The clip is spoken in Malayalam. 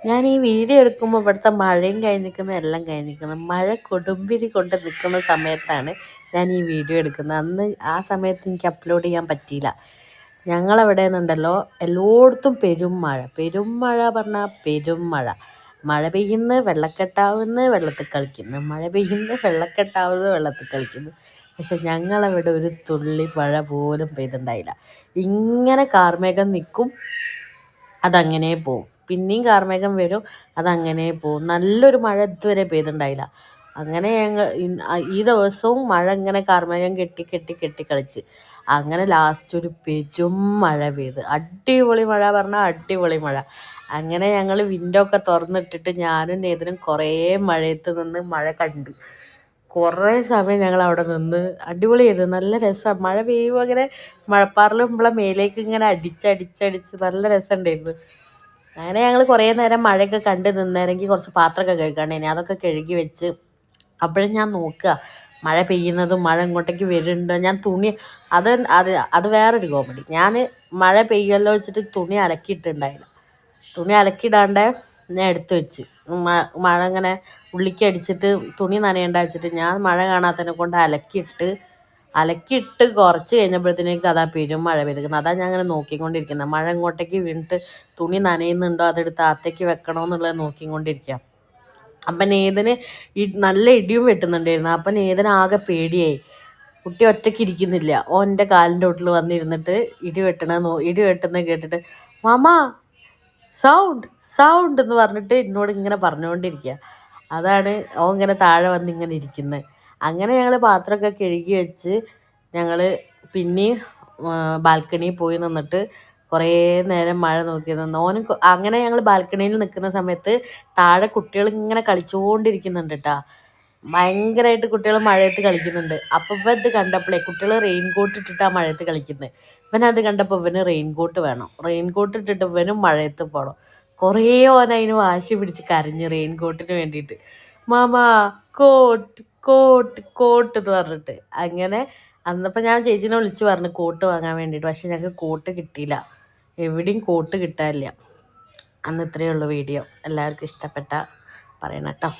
ഞാൻ ഈ വീഡിയോ എടുക്കുമ്പോൾ ഇവിടുത്തെ മഴയും കഴിഞ്ഞ് നിൽക്കുന്നത് എല്ലാം കഴിഞ്ഞ് നിൽക്കുന്നത്. മഴ കൊടുമ്പിരി കൊണ്ട് നിൽക്കുന്ന സമയത്താണ് ഞാൻ ഈ വീഡിയോ എടുക്കുന്നത്. അന്ന് ആ സമയത്ത് എനിക്ക് അപ്ലോഡ് ചെയ്യാൻ പറ്റിയില്ല. ഞങ്ങളവിടെ നിന്നുണ്ടല്ലോ എല്ലായിടത്തും പെരും മഴ. പെരും മഴ പറഞ്ഞാൽ പെരും മഴ. മഴ പെയ്യുന്നു, വെള്ളക്കെട്ടാവുന്നു, വെള്ളത്തിൽ കളിക്കുന്നു. മഴ പെയ്യുന്നു, വെള്ളക്കെട്ടാവുന്നു, വെള്ളത്തിൽ കളിക്കുന്നു. പക്ഷെ ഞങ്ങളവിടെ ഒരു തുള്ളി മഴ പോലും പെയ്തിട്ടുണ്ടായില്ല. ഇങ്ങനെ കാർമേഘം നിൽക്കും, അതങ്ങനെ പോവും. പിന്നെയും കാർമേഘം വരും, അതങ്ങനെ പോവും. നല്ലൊരു മഴ ഇതുവരെ പെയ്തിട്ടുണ്ടായില്ല. അങ്ങനെ ഈ ദിവസവും മഴ ഇങ്ങനെ കാർമേഘം കെട്ടി കെട്ടി കെട്ടി കളിച്ച് അങ്ങനെ ലാസ്റ്റ് ഒരു പെരും മഴ പെയ്ത്. അടിപൊളി മഴ പറഞ്ഞാൽ അടിപൊളി മഴ. അങ്ങനെ ഞങ്ങൾ വിൻഡോ ഒക്കെ തുറന്നിട്ടിട്ട് ഞാനും നേതനും കുറേ മഴയത്ത് നിന്ന് മഴ കണ്ട് കുറേ സമയം ഞങ്ങൾ അവിടെ നിന്ന്. അടിപൊളിയായിരുന്നു, നല്ല രസമാണ്. മഴ പെയ്യുമ്പോൾ അങ്ങനെ മഴപ്പാറിലും നമ്മളെ മേലേക്ക് ഇങ്ങനെ അടിച്ചടിച്ചടിച്ച് നല്ല രസമുണ്ടായിരുന്നു. അങ്ങനെ ഞങ്ങൾ കുറേ നേരം മഴയൊക്കെ കണ്ട് നിന്നേരെങ്കിൽ കുറച്ച് പാത്രമൊക്കെ കഴുകാണ്ടേനെ, അതൊക്കെ കഴുകി വെച്ച് അപ്പോഴും ഞാൻ നോക്കുക മഴ പെയ്യുന്നതും മഴ ഇങ്ങോട്ടേക്ക് വരുന്നുണ്ടോ. ഞാൻ തുണി അത് അത് അത് വേറൊരു കോമഡി. ഞാൻ മഴ പെയ്യുമല്ലോ വെച്ചിട്ട് തുണി അലക്കിയിട്ടുണ്ടായില്ല. തുണി അലക്കിയിടാണ്ട് ഞാൻ എടുത്തു വെച്ച് മഴ ഇങ്ങനെ ഉള്ളിക്ക് അടിച്ചിട്ട് തുണി നനയേണ്ട വെച്ചിട്ട് ഞാൻ മഴ കാണാത്തതിനെ കൊണ്ട് അലക്കിയിട്ട് കുറച്ച് കഴിഞ്ഞപ്പോഴത്തേക്ക് അതാ പെരും മഴ പെയ്തിരിക്കുന്നത്. അതാ ഞാൻ അങ്ങനെ നോക്കിക്കൊണ്ടിരിക്കുന്നത്. മഴ ഇങ്ങോട്ടേക്ക് വീണിട്ട് തുണി നനയുന്നുണ്ടോ, അതെടുത്ത് അകത്തേക്ക് വെക്കണോ എന്നുള്ളത് നോക്കിക്കൊണ്ടിരിക്കുക. അപ്പം നേതന് നല്ല ഇടിയും വെട്ടുന്നുണ്ടായിരുന്നു. അപ്പം നേതന് ആകെ പേടിയായി. കുട്ടി ഒറ്റയ്ക്ക് ഇരിക്കുന്നില്ല. ഓൻ്റെ കാലിൻ്റെ വീട്ടിൽ വന്നിരുന്നിട്ട് ഇടി വെട്ടുന്നത് കേട്ടിട്ട് മാമാ സൗണ്ട് സൗണ്ട് എന്ന് പറഞ്ഞിട്ട് എന്നോട് ഇങ്ങനെ പറഞ്ഞുകൊണ്ടിരിക്കുക. അതാണ് ഓൻ ഇങ്ങനെ താഴെ വന്ന് ഇങ്ങനെ ഇരിക്കുന്നത്. അങ്ങനെ ഞങ്ങൾ പാത്രമൊക്കെ കഴുകി വെച്ച് ഞങ്ങൾ പിന്നെയും ബാൽക്കണിയിൽ പോയി നിന്നിട്ട് കുറേ നേരം മഴ നോക്കി നിന്ന്. ഓനും അങ്ങനെ ഞങ്ങൾ ബാൽക്കണിയിൽ നിൽക്കുന്ന സമയത്ത് താഴെ കുട്ടികൾ ഇങ്ങനെ കളിച്ചുകൊണ്ടിരിക്കുന്നുണ്ട് കേട്ടോ. ഭയങ്കരമായിട്ട് കുട്ടികൾ മഴയത്ത് കളിക്കുന്നുണ്ട്. അപ്പം ഇവൻ ഇത് കണ്ടപ്പോഴേ കുട്ടികൾ റെയിൻകോട്ട് ഇട്ടിട്ടാണ് മഴയത്ത് കളിക്കുന്നത്. ഇവനത് കണ്ടപ്പോൾ ഇവന് റെയിൻകോട്ട് വേണം. റെയിൻകോട്ട് ഇട്ടിട്ട് ഇവനും മഴയത്ത് പോകണം. കുറേ ഓൻ അതിന് വാശി പിടിച്ച് കരഞ്ഞ് റെയിൻകോട്ടിന് വേണ്ടിയിട്ട്. മാമാ കോട്ട് കോട്ട് കോട്ട് എന്ന് പറഞ്ഞിട്ട്. അങ്ങനെ അന്നപ്പോൾ ഞാൻ ചേച്ചീനെ വിളിച്ച് പറഞ്ഞു കോട്ട് വാങ്ങാൻ വേണ്ടിയിട്ട്. പക്ഷെ ഞങ്ങൾക്ക് കോട്ട് കിട്ടിയില്ല, എവിടെയും കോട്ട് കിട്ടാനില്ല. അന്ന് ഇത്രയേ ഉള്ളൂ വീഡിയോ. എല്ലാവർക്കും ഇഷ്ടപ്പെട്ട പറയണം കേട്ടോ.